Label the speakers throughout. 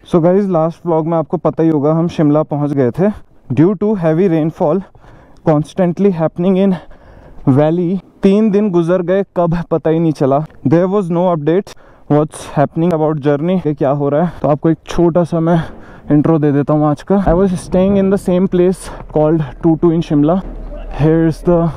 Speaker 1: So guys last vlog में आपको पता ही होगा हम शिमला पहुंच गए थे। Due to heavy rainfall constantly happening in valley 3 दिन गुजर गए, कब पता ही नहीं चला। There was no update what's happening about journey, क्या हो रहा है। तो आपको एक छोटा सा मैं इंट्रो दे देता हूँ आज का। I was staying in the same place called Totu in Shimla. Here is the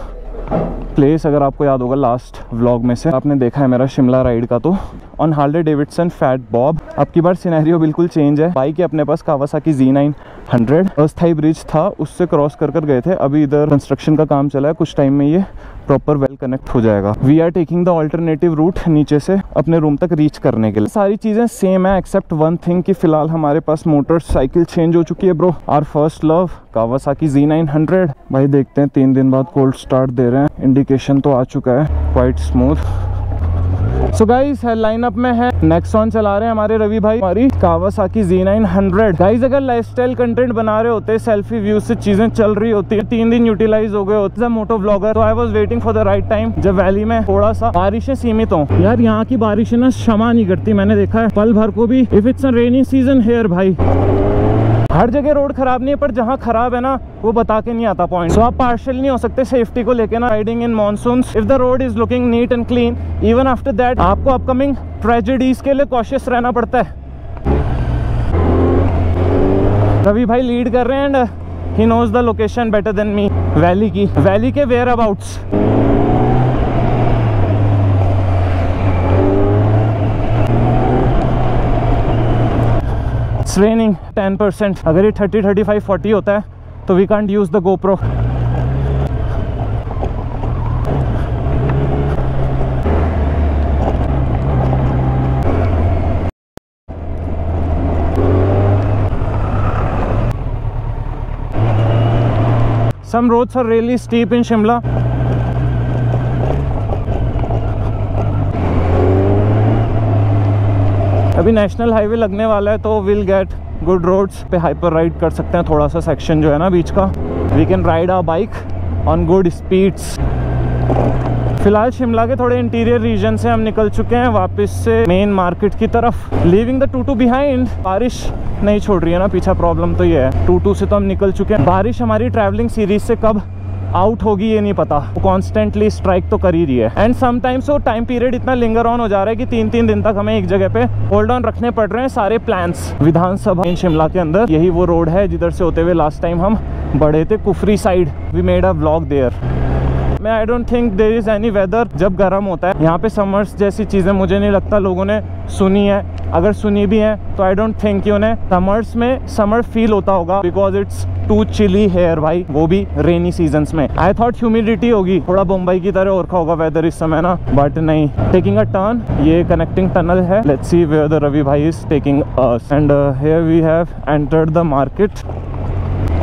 Speaker 1: place. अगर आपको याद होगा लास्ट व्लॉग में से आपने देखा है मेरा शिमला राइड का, तो on Harley Davidson fat Bob. अब की बार सिनेरियो बिल्कुल चेंज है। बाइक है अपने पास कावासाकी Z900, अस्थाई ब्रिज था उससे क्रॉस कर गए थे। अभी इधर कंस्ट्रक्शन का काम चला है, कुछ टाइम में ये प्रॉपर वेल कनेक्ट हो जाएगा। We are taking the alternative route नीचे से अपने रूम तक रीच करने के लिए। सारी चीजें सेम है एक्सेप्ट वन थिंग कि फिलहाल हमारे पास मोटरसाइकिल चेंज हो चुकी है bro. Our first love Kawasaki Z900। भाई देखते हैं 3 दिन बाद कोल्ड स्टार्ट दे रहे हैं, इंडिकेशन तो आ चुका है, quite smooth. So guys lineup में है नेक्सॉन चला रहे हैं हमारे रवि भाई, हमारी कावासाकी Z900। गाइस अगर लाइफस्टाइल कंटेंट बना रहे होते, सेल्फी व्यूज से चीजें चल रही होती है, 3 दिन यूटिलाइज हो गए होते मोटो ब्लॉगर, तो I was waiting for the right time जब वैली में थोड़ा सा बारिशें सीमित हो। यार यहाँ की बारिशें ना क्षमा नहीं करती, मैंने देखा है पल भर को भी। If it's a rainy season here भाई, हर जगह रोड खराब नहीं है, पर जहाँ खराब है ना वो बता के नहीं आता पॉइंट। सो आप पार्शियल नहीं हो सकते सेफ्टी को लेके ना riding in monsoons. If the road is looking neat and clean even after that, आपको अपकमिंग ट्रेजेडीज के लिए कॉशियस रहना पड़ता है। रवि भाई लीड कर रहे हैं and he knows the location better than me. Valley की, वैली के वेयर अबाउट्स। It's raining 10%। अगर ये 30, 35, 40 होता है तो we can't use the GoPro। Some roads are really steep in Shimla। अभी नेशनल हाईवे लगने वाला है तो विल गेट गुड रोड्स पे हाइपर राइड कर सकते हैं। थोड़ा सा सेक्शन जो है ना बीच का, we can ride our bike on good speeds. फिलहाल शिमला के थोड़े इंटीरियर रीजन से हम निकल चुके हैं वापस से मेन मार्केट की तरफ, लीविंग द टूटू बिहाइंड। बारिश नहीं छोड़ रही है ना पीछा, प्रॉब्लम तो ये है। टूटू से तो हम निकल चुके हैं, बारिश हमारी ट्रैवलिंग सीरीज से कब आउट होगी ये नहीं पता, वो कॉन्स्टेंटली स्ट्राइक तो कर ही रही है। एंड समटाइम्स वो टाइम पीरियड इतना लिंगर ऑन हो जा रहा है कि 3-3 दिन तक हमें एक जगह पे होल्ड ऑन रखने पड़ रहे हैं सारे प्लान्स। विधानसभा इन शिमला के अंदर यही वो रोड है जिधर से होते हुए लास्ट टाइम हम बढ़े थे Kufri side. We made a vlog there. मैं I don't think there is any weather जब गर्म होता है यहाँ पे। समर्स जैसी चीज़ें मुझे नहीं लगता लोगों ने सुनी है, अगर सुनी भी है तो आई डोंट थिंक कि उन्हें समर्स में समर फील होता होगा, because it's too chilly here भाई, वो भी रेनी सीजन्स में। आई थॉट ह्यूमिडिटी होगी, थोड़ा मुंबई की तरह ओरखा होगा वेदर इस समय ना, बट नहीं। टेकिंग अ टर्न, ये कनेक्टिंग टनल है। Let's see where the Ravi भाई is taking us. And here we have entered the market.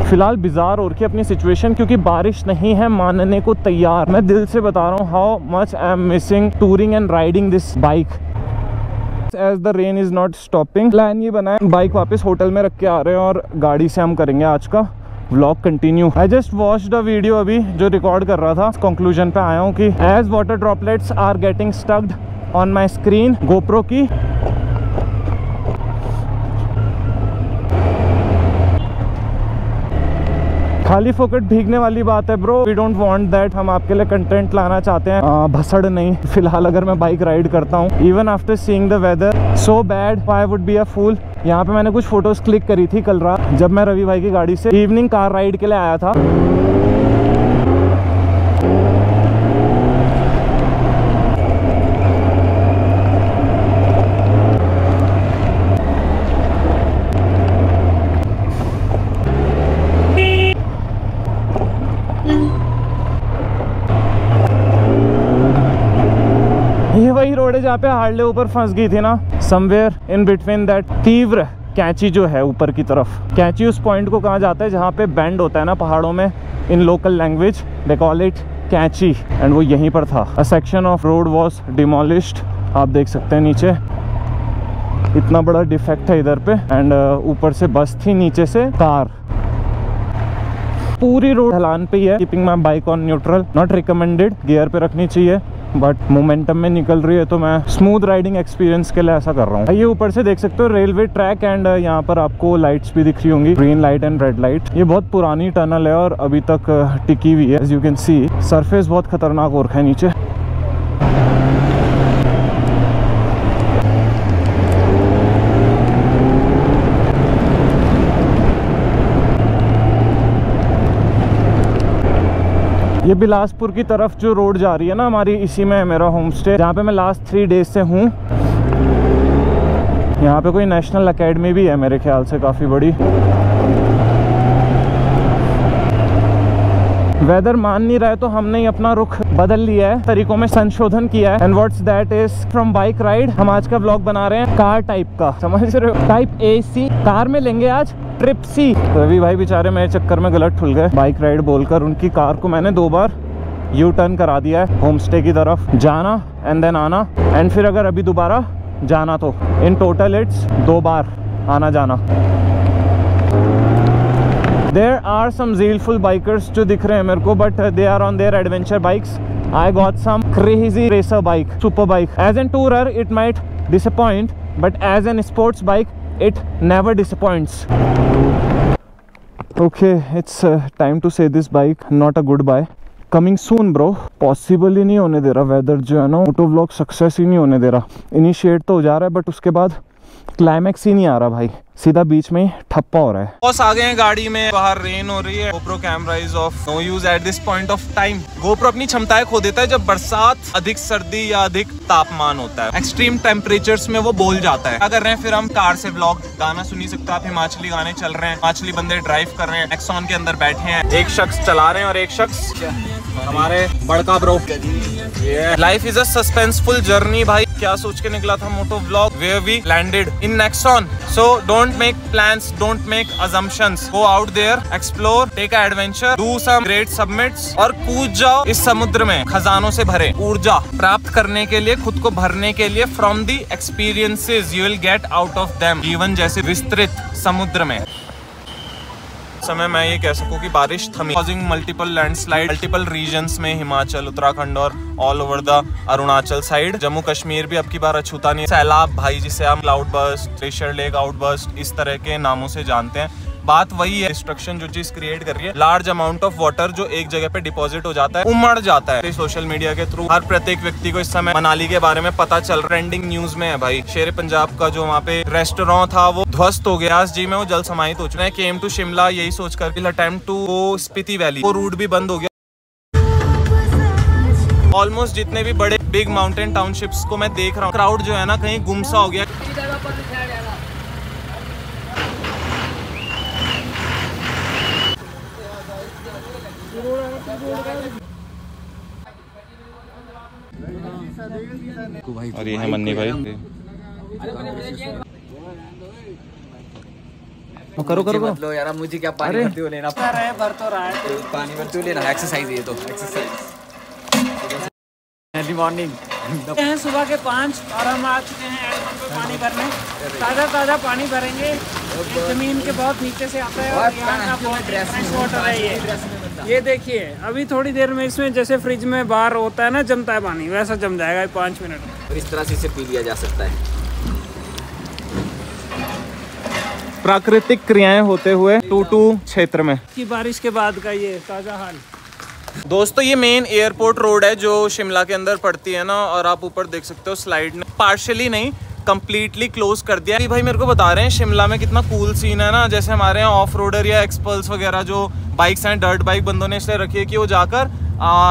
Speaker 1: फिलहाल बिजार हो रखी है अपनी सिचुएशन क्योंकि बारिश नहीं है मानने को तैयार। मैं दिल से बता रहा हूँ how much I am missing touring and riding this bike as the rain is not stopping. Plan ये बना है बाइक वापस होटल में रख के आ रहे हैं और गाड़ी से हम करेंगे आज का vlog continue. I just watched the video अभी जो रिकॉर्ड कर रहा था, कंक्लूजन पे आया हूँ कि as water droplets are getting stucked on my screen GoPro की, खाली फोकट भीगने वाली बात है bro. We don't want that. हम आपके लिए कंटेंट लाना चाहते हैं, भसड़ नहीं। फिलहाल अगर मैं बाइक राइड करता हूँ even after seeing the weather so bad, I would be a fool. यहाँ पे मैंने कुछ फोटोज क्लिक करी थी कल रात जब मैं रवि भाई की गाड़ी से इवनिंग कार राइड के लिए आया था। ये वही रोड है जहाँ पे हार्ले ऊपर फंस गई थी ना, समवेयर इन बिटवीन दैट तीव्र कैंची जो है ऊपर की तरफ। कैंची उस पॉइंट को कहा जाता है जहाँ पे बेंड होता है ना पहाड़ों में, in local language they call it कैंची, एंड वो यहीं पर था। A section of road was demolished. आप देख सकते हैं नीचे इतना बड़ा डिफेक्ट है इधर पे, एंड ऊपर से बस थी, नीचे से कार। पूरी रोड ढलान पे ही है। Keeping my bike on neutral, not recommended, gear पे रखनी चाहिए। बट मोमेंटम में निकल रही है, तो मैं स्मूथ राइडिंग एक्सपीरियंस के लिए ऐसा कर रहा हूँ। ये ऊपर से देख सकते हो रेलवे ट्रैक, एंड यहाँ पर आपको लाइट्स भी दिख रही होंगी, green light and red light. ये बहुत पुरानी टनल है और अभी तक टिकी हुई है। As you can see surface बहुत खतरनाक हो रखा है नीचे। ये बिलासपुर की तरफ जो रोड जा रही है ना हमारी, इसी में है मेरा होम स्टे, जहाँ पे मैं लास्ट 3 डेज से हूँ। यहाँ पे कोई नेशनल एकेडमी भी है मेरे ख्याल से, काफ़ी बड़ी। वेदर मान नहीं रहा है, तो हमने ही अपना रुख बदल लिया है, तरीकों में संशोधन किया है। And what's that is from bike ride. हम आज का व्लॉग बना रहे हैं कार टाइप का, समझ रहे हो, टाइप AC। कार में लेंगे आज ट्रिप C। रवि भाई बेचारे मेरे चक्कर में गलत ठुल गए बाइक राइड बोलकर। उनकी कार को मैंने 2 बार यू टर्न करा दिया है, होम स्टे की तरफ जाना एंड देन आना, एंड फिर अगर अभी दोबारा जाना तो इन टोटल इट्स 2 बार आना जाना। There are some zealful bikers जो दिख रहे हैं मेरे को, but they are on their adventure bikes. I got some crazy racer bike, super bike. As a tourer, it might disappoint, but as a sports bike, it never disappoints. Okay, it's time to say this bike not a goodbye. Coming soon, bro. Possible ही नहीं होने दे रहा weather जो है ना, moto vlog success ही नहीं होने दे रहा। Initiate तो हो जा रहा है, बट उसके बाद क्लाइमैक्स ही नहीं आ रहा भाई, सीधा बीच में ही ठप्पा हो रहा है। बॉस आ गए हैं गाड़ी में, बाहर रेन हो रही है। GoPro camera is off, no use at this point of time. GoPro अपनी क्षमताएं खो देता है जब बरसात, अधिक सर्दी या अधिक तापमान होता है। एक्सट्रीम टेम्परेचर्स में वो बोल जाता है। क्या कर रहे हैं फिर हम, कार से व्लॉग, गाना सुनी सकते हो आप, हिमाचली गाने चल रहे हैं, हिमाचली बंदे ड्राइव कर रहे हैं, एक्सॉन के अंदर बैठे हैं, एक शख्स चला रहे हैं और एक शख्स हमारे बड़का bro. Life is a suspenseful journey भाई। क्या सोच के निकला था moto vlog, where we landed in Nexon. So don't make plans, don't make assumptions, go out there, explore, take an adventure, do some great summits और कूद जाओ इस समुद्र में खजानों से भरे। ऊर्जा प्राप्त करने के लिए, खुद को भरने के लिए, from the experiences you will get out of them। जीवन जैसे विस्तृत समुद्र में समय मैं ये कह सकूं कि बारिश थमी, causing multiple landslide, multiple regions में, हिमाचल, उत्तराखंड और all over the Arunachal side. Jammu Kashmir भी अब की बार अछूता नहीं। सैलाब भाई, जिसे हम cloud burst, glacier lake outburst, इस तरह के नामों से जानते हैं। बात वही है, डिस्ट्रक्शन जो चीज क्रिएट कर रही है, लार्ज अमाउंट ऑफ वाटर जो एक जगह पे डिपॉजिट हो जाता है, उमड़ जाता है। सोशल मीडिया के थ्रू हर प्रत्येक व्यक्ति को इस समय मनाली के बारे में पता चल रहा है, ट्रेंडिंग न्यूज में है भाई। शेर पंजाब का जो वहाँ पे रेस्टोरेंट था वो ध्वस्त हो गया जी में, वो जल समाहित हो चुका है। केम टू शिमला यही सोचकर attempt to go Spiti valley, वो रूट भी बंद हो गया। ऑलमोस्ट जितने भी बड़े बिग माउंटेन टाउनशिप्स को मैं देख रहा हूँ, क्राउड जो है ना कहीं गुमसा हो गया। और ये है मन्नी भाई। करो करो मतलब
Speaker 2: यार, मुझे क्या पानी भरते हो लेना भर तो रहा है, पानी भरते हो लेना। एक्सरसाइज, ये तो एक्सरसाइज अर्ली मॉर्निंग सुबह के 5 और हम आ चुके हैं पानी भरने। ताज़ा पानी भरेंगे, जमीन के बहुत नीचे से आता है और यहाँ का बहुत फ्रेश वाटर है। ये देखिए, अभी थोड़ी देर में इसमें जैसे फ्रिज में बाहर होता है ना, जमता है पानी, वैसा जम जाएगा 5 मिनट में। और इस तरह से इसे पी लिया जा सकता है।
Speaker 1: प्राकृतिक क्रियाएं होते हुए टूटू क्षेत्र में
Speaker 2: की बारिश के बाद का ये ताज़ा हाल।
Speaker 1: दोस्तों ये मेन एयरपोर्ट रोड है जो शिमला के अंदर पड़ती है ना, और आप ऊपर देख सकते हो स्लाइड ने पार्शियली नहीं कंप्लीटली क्लोज कर दिया। भाई मेरे को बता रहे हैं शिमला में कितना कूल सीन है ना, जैसे हमारे यहाँ ऑफ रोडर या एक्सपल्स वगैरह जो बाइक्स हैं, डर्ट बाइक बंदों ने इसलिए रखी है कि वो जाकर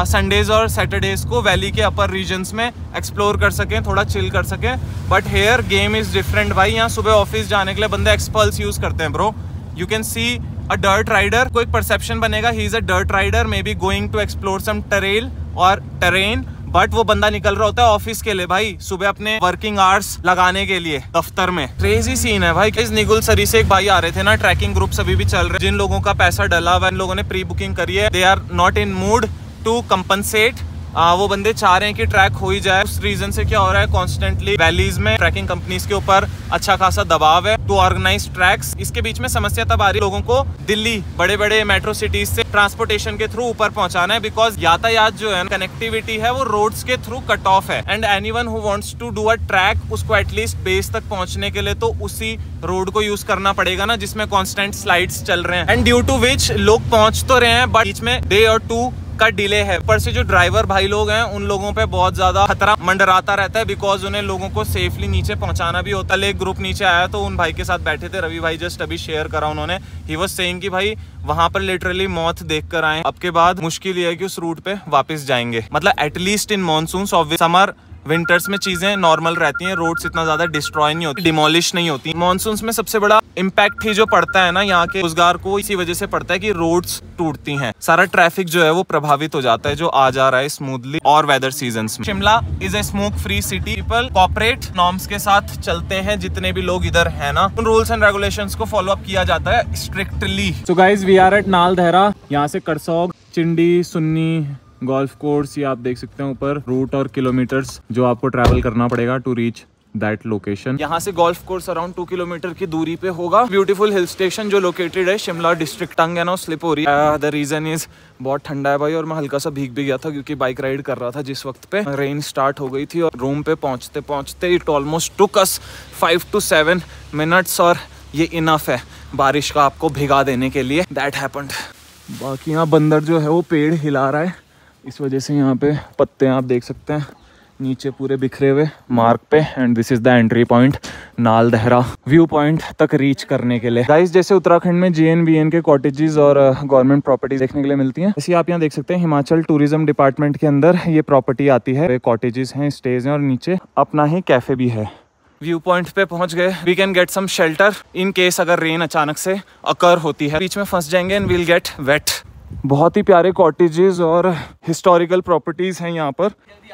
Speaker 1: संडेज और सैटरडेज को वैली के अपर रीजन्स में एक्सप्लोर कर सकें, थोड़ा चिल कर सकें। But here game is different भाई। यहाँ सुबह ऑफिस जाने के लिए बंदे एक्सपल्स यूज करते हैं bro. You can see a dirt rider, कोई परसेप्शन बनेगा ही is a dirt rider, may be going to explore some trail और टेरेन, बट वो बंदा निकल रहा होता है ऑफिस के लिए भाई, सुबह अपने वर्किंग आवर्स लगाने के लिए दफ्तर में। क्रेजी सीन है भाई। इस निगुल सरी से एक भाई आ रहे थे ना, ट्रैकिंग ग्रुप्स अभी भी चल रहे हैं। जिन लोगों का पैसा डला हुआ, इन लोगों ने प्री बुकिंग करी है, they are not in mood to compensate वो बंदे चाह रहे हैं कि ट्रैक हो ही जाए। उस रीजन से क्या हो रहा है, कॉन्स्टेंटली वैलीज में ट्रैकिंग कंपनीज के ऊपर अच्छा खासा दबाव है टू ऑर्गेनाइज ट्रैक्स। इसके बीच में समस्या तब आ रही है लोगों को दिल्ली बड़े बड़े मेट्रो सिटीज से ट्रांसपोर्टेशन के थ्रू ऊपर पहुंचाना है, बिकॉज यातायात जो है कनेक्टिविटी है वो रोड्स के थ्रू कट ऑफ है। And anyone who wants to do a track, उसको एटलीस्ट बेस तक पहुंचने के लिए तो उसी रोड को यूज करना पड़ेगा ना, जिसमें कांस्टेंट स्लाइड्स चल रहे हैं। एंड ड्यू टू विच लोग पहुंच तो रहे हैं, बट बीच में डे और 2 का डिले है। ऊपर से जो ड्राइवर भाई लोग हैं उन लोगों पे बहुत ज्यादा खतरा मंडराता रहता है, बिकॉज उन्हें लोगों को सेफली नीचे पहुंचाना भी होता है। एक ग्रुप नीचे आया तो उन भाई के साथ बैठे थे, रवि भाई जस्ट अभी शेयर करा उन्होंने। ही वाज सेइंग कि भाई वहां पर लिटरली मौत देख कर आए, अब के बाद मुश्किल ये है कि उस रूट पे वापस जाएंगे। मतलब at least in monsoon, summer winters में चीजें नॉर्मल रहती हैं, रोड्स इतना ज्यादा डिस्ट्रॉय नहीं होती, डिमोलिश नहीं होती। मॉनसून्स में सबसे बड़ा इम्पैक्ट ही जो पड़ता है ना यहाँ के रोजगार को, इसी वजह से पड़ता है कि रोड्स टूटती हैं, सारा ट्रैफिक जो है वो प्रभावित हो जाता है, जो आ जा रहा है स्मूथली और वेदर सीजन्स में। Shimla is a smoke free city. People corporate norms के साथ चलते हैं, जितने भी लोग इधर है ना, उन रूल्स एंड रेगुलेशंस को फॉलो अप किया जाता है strictly. So guys, we are at Nal Dehra. यहाँ से करसोग, चिंडी, सुन्नी गोल्फ कोर्स, ये आप देख सकते हैं ऊपर रूट और किलोमीटर्स जो आपको ट्रैवल करना पड़ेगा टू रीच दैट लोकेशन। यहाँ से गोल्फ कोर्स अराउंड 2 किलोमीटर की दूरी पे होगा। ब्यूटीफुल हिल स्टेशन जो लोकेटेड है शिमला डिस्ट्रिक्ट। टंग है ना स्लिप हो रही है, द रीजन इज बहुत ठंडा है भाई, और मैं हल्का सा भीग भी गया था क्योंकि बाइक राइड कर रहा था जिस वक्त पे रेन स्टार्ट हो गई थी। और रूम पे पहुंचते पहुंचते it almost took us 5 to 7 minutes, और ये इनफ है बारिश का आपको भिगा देने के लिए। That happened. बाकी यहाँ बंदर जो है वो पेड़ हिला रहा है, इस वजह से यहाँ पे पत्ते आप देख सकते हैं नीचे पूरे बिखरे हुए मार्ग पे। And this is the entry point नाल देहरा व्यू पॉइंट तक रीच करने के लिए। गाइस, जैसे उत्तराखंड में JNVN के कॉटेजेस और गवर्नमेंट प्रॉपर्टी देखने के लिए मिलती हैं, ऐसी आप यहाँ देख सकते हैं हिमाचल टूरिज्म डिपार्टमेंट के अंदर ये प्रॉपर्टी आती है। कॉटेजेस हैं, स्टेज हैं और नीचे अपना ही कैफे भी है। व्यू पॉइंट पे पहुंच गए। We can get some shelter in case अगर रेन अचानक से अकर होती है, बीच में फंस जाएंगे एंड वील गेट वेट। बहुत ही प्यारे कॉटेजेस और हिस्टोरिकल प्रॉपर्टीज हैं यहाँ पर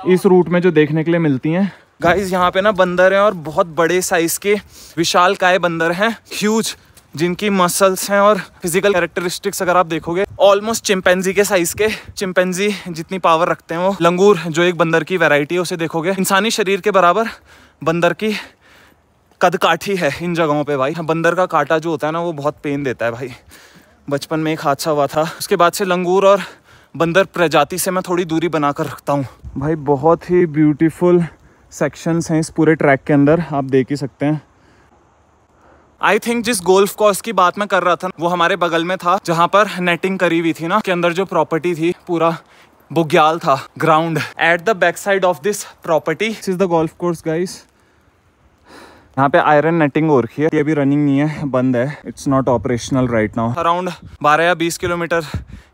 Speaker 1: इस रूट में जो देखने के लिए मिलती हैं। गाइस, यहाँ पे ना बंदर हैं और बहुत बड़े साइज के विशालकाय बंदर हैं, ह्यूज, जिनकी मसल्स हैं और फिजिकल कैरेक्टरिस्टिक्स अगर आप देखोगे ऑलमोस्ट चिंपैंजी के साइज के। चिंपैंजी जितनी पावर रखते हैं वो। लंगूर जो एक बंदर की वैरायटी है, उसे देखोगे इंसानी शरीर के बराबर बंदर की कदकाठी है इन जगहों पे भाई। बंदर का काटा जो होता है ना वो बहुत पेन देता है भाई। बचपन में एक हादसा हुआ था, उसके बाद से लंगूर और बंदर प्रजाति से मैं थोड़ी दूरी बनाकर रखता हूँ भाई। बहुत ही ब्यूटीफुल सेक्शंस हैं इस पूरे ट्रैक के अंदर, आप देख ही सकते हैं। आई थिंक जिस गोल्फ कोर्स की बात मैं कर रहा था वो हमारे बगल में था, जहाँ पर नेटिंग करी हुई थी ना, के अंदर जो प्रॉपर्टी थी पूरा बुग्याल था ground. At the back side of this property this is the golf course guys. यहाँ पे आयरन नेटिंग हो रखी है, ये अभी रनिंग नहीं है, बंद है, it's not operational right now. Around 12 या 20 किलोमीटर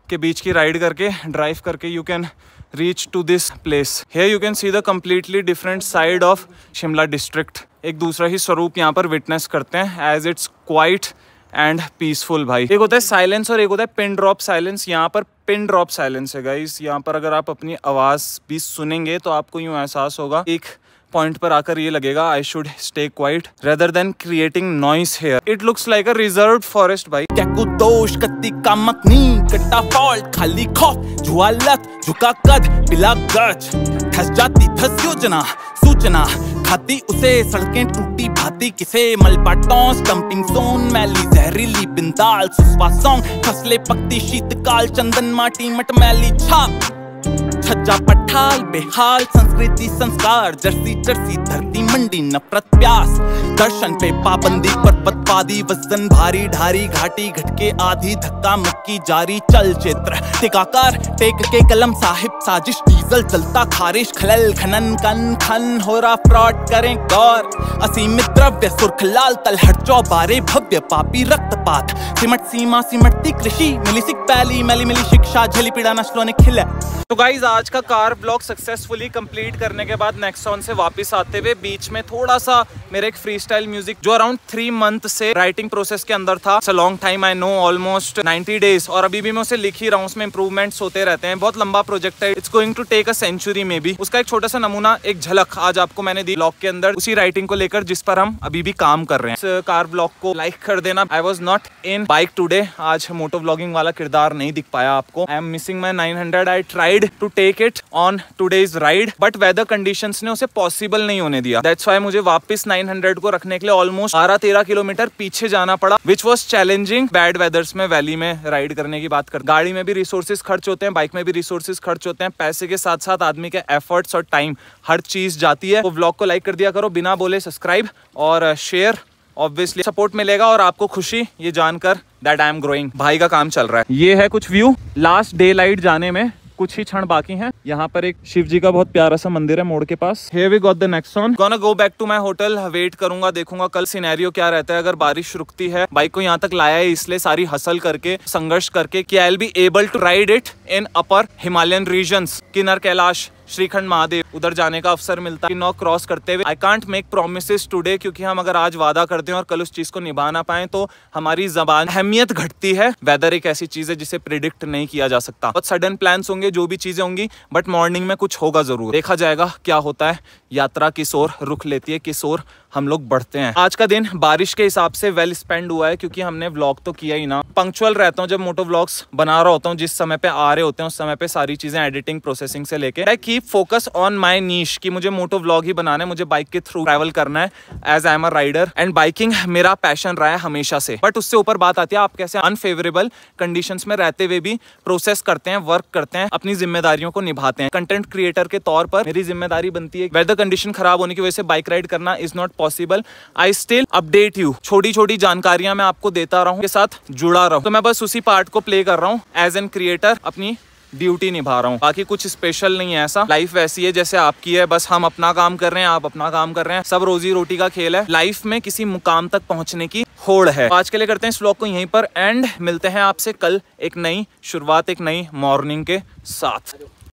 Speaker 1: के बीच की राइड करके, ड्राइव करके you can reach to this place. Here you can see the completely different side of Shimla district. एक दूसरा ही स्वरूप यहाँ पर विटनेस करते हैं, as it's quite and peaceful भाई। एक होता है साइलेंस और एक होता है पिन ड्रॉप साइलेंस। यहाँ पर पिन ड्रॉप साइलेंस है गाइस। यहाँ पर अगर आप अपनी आवाज भी सुनेंगे तो आपको यूँ एहसास होगा, एक पॉइंट पर आकर ये लगेगा I should stay quiet rather than creating noise here. It looks like a reserved forest भाई।
Speaker 3: क्या दोष कत्ती का मकनी कट्टा फॉल्ट खाली खौफ जुआलत झुका कद पिला गज धस जाती धस योजना सूचना खाती उसे सड़कें टूटी भाती किसे मलबाटों स्टंपिंग जोन मैली जहरीली बिंदाल सुस्पा सॉन्ग फसले पकती शीतकाल चंदन माटी मटमैली छाप छज्जा पठाल बेहाल संस्कृति संस्कार जर्सी जर्सी धरती मंडी नफरत प्यास दर्शन पे पाबंदी पर्वतवादी वजन भारी ढारी घाटी घटके आधी धक्का मुक्की जारी चल चित्र टिकाकार टेक के कलम साहिब साजिश डीजल जलता खारिश खलल खनन कन खन हो रहा फ्रॉड करें गौर असीमित द्रव्य सुर्ख लाल तलहट चौबारे भव्य पापी रक्तपात सिमट सीमा सिमटती कृषि मिली सिक पैली मैली मिली शिक्षा झली पीड़ा नस्लों ने खिला।
Speaker 1: तो गाइज, आज का कार ब्लॉग सक्सेसफुली कंप्लीट करने के बाद नेक्सॉन से वापस आते हुए बीच में थोड़ा सा मेरे एक फ्री स्टाइल म्यूजिक जो अराउंड 3 मंथ से राइटिंग प्रोसेस के अंदर था। It's a long time, I know, almost 90 days, और अभी भी मैं उसे लिख ही रहा हूँ। उसमें इंप्रूवमेंट्स होते रहते हैं। बहुत लंबा प्रोजेक्ट है, it's going to take a century में भी। उसका एक छोटा सा नमूना, एक झलक आज आपको मैंने दी ब्लॉग के अंदर, उसी राइटिंग को लेकर जिस पर हम अभी भी काम कर रहे हैं। इस कार ब्लॉग को लाइक कर देना। I was not in bike today, आज मोटो व्लॉगिंग वाला किरदार नहीं दिख पाया आपको। I am missing my 900। I tried to take take it on today's ride, but weather conditions ने उसे पॉसिबल नहीं होने दिया। दैट्स व्हाई मुझे वापस 900 को रखने के लिए ऑलमोस्ट 12-13 किलोमीटर पीछे जाना पड़ा, विच वॉज चैलेंजिंग। बैड वेदर्स में वैली में राइड करने की बात कर, गाड़ी में भी रिसोर्सेज खर्च होते हैं, बाइक में भी रिसोर्सेज खर्च होते हैं, पैसे के साथ साथ आदमी के एफर्ट्स और टाइम हर चीज जाती है। तो व्लॉग को लाइक कर दिया करो, बिना बोले सब्सक्राइब और शेयर, ऑब्वियसली सपोर्ट मिलेगा और आपको खुशी ये जानकर दैट आई एम ग्रोइंग। भाई का काम चल रहा है। ये है कुछ व्यू, लास्ट डे लाइट जाने में कुछ ही क्षण बाकी हैं। यहाँ पर एक शिव जी का बहुत प्यारा सा मंदिर है मोड़ के पास। Here we got the next one. Gonna go back to my hotel. Wait करूंगा, देखूंगा कल सिनेरियो क्या रहता है। अगर बारिश रुकती है, बाइक को यहाँ तक लाया है इसलिए सारी हसल करके, संघर्ष करके कि I will be able to ride it in upper Himalayan regions. Kinner Kailash, Shrikhand Mahadev, उधर जाने का अवसर मिलता है। नौ क्रॉस करते हुए I can't make promises today, क्योंकि हम अगर आज वादा करते हैं और कल उस चीज को निभा ना पाए तो हमारी जबान अहमियत घटती है। वेदर एक ऐसी चीज है जिसे प्रिडिक्ट नहीं किया जा सकता। बहुत सडन प्लान्स होंगे, जो भी चीजें होंगी, बट मॉर्निंग में कुछ होगा जरूर। देखा जाएगा क्या होता है। यात्रा किस ओर रुख लेती है, किस ओर हम लोग बढ़ते हैं। आज का दिन बारिश के हिसाब से वेल स्पेंड हुआ है, क्योंकि हमने व्लॉग तो किया ही ना। पंक्चुअल रहता हूँ जब मोटो व्लॉग्स बना रहा होता हूँ, जिस समय पे आ रहे होते हैं उस समय पे सारी चीजें एडिटिंग प्रोसेसिंग से लेके I keep focus on my niche कि मुझे मोटो व्लॉग ही बनाना है, मुझे बाइक के थ्रू ट्रैवल करना है as I am a rider, and biking मेरा पैशन रहा है हमेशा से। बट उससे ऊपर बात आती है आप कैसे अनफेवरेबल कंडीशंस में रहते हुए भी प्रोसेस करते हैं, वर्क करते हैं, अपनी जिम्मेदारियों को निभाते हैं। कंटेंट क्रिएटर के तौर पर मेरी जिम्मेदारी बनती है, वेदर कंडीशन खराब होने की वजह से बाइक राइड करना is not possible. I still update you, छोटी छोटी जानकारियां मैं आपको देता रहूं, के साथ जुड़ा रहूं। तो मैं बस उसी पार्ट को प्ले कर रहा हूं एज एन क्रिएटर, अपनी ड्यूटी निभा रहा हूँ। बाकी कुछ स्पेशल नहीं है ऐसा। लाइफ वैसी है जैसे आपकी है, बस हम अपना काम कर रहे हैं, आप अपना काम कर रहे हैं, सब रोजी रोटी का खेल है। लाइफ में किसी मुकाम तक पहुंचने की होड़ है। आज के लिए करते हैं इस व्लॉग को यहीं पर एंड, मिलते हैं आपसे कल एक नई शुरुआत, एक नई मॉर्निंग के साथ।